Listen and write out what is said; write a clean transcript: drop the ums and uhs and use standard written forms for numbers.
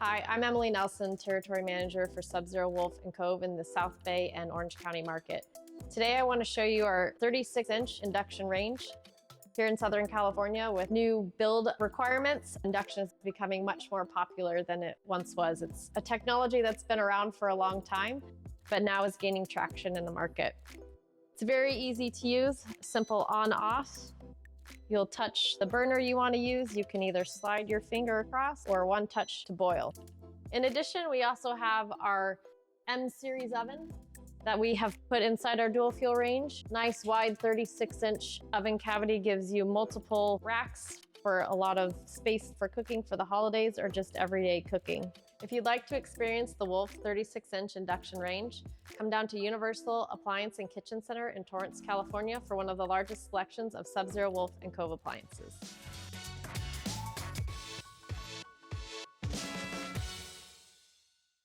Hi, I'm Emily Nelson, Territory Manager for Subzero Wolf & Cove in the South Bay and Orange County market. Today I want to show you our 36-inch induction range here in Southern California with new build requirements. Induction is becoming much more popular than it once was. It's a technology that's been around for a long time, but now is gaining traction in the market. It's very easy to use, simple on-off. You'll touch the burner you want to use. You can either slide your finger across or one touch to boil. In addition, we also have our M series oven that we have put inside our dual fuel range. Nice wide 36-inch oven cavity gives you multiple racks for a lot of space for cooking for the holidays or just everyday cooking. If you'd like to experience the Wolf 36-inch induction range, come down to Universal Appliance and Kitchen Center in Torrance, California for one of the largest selections of Subzero Wolf & Cove appliances.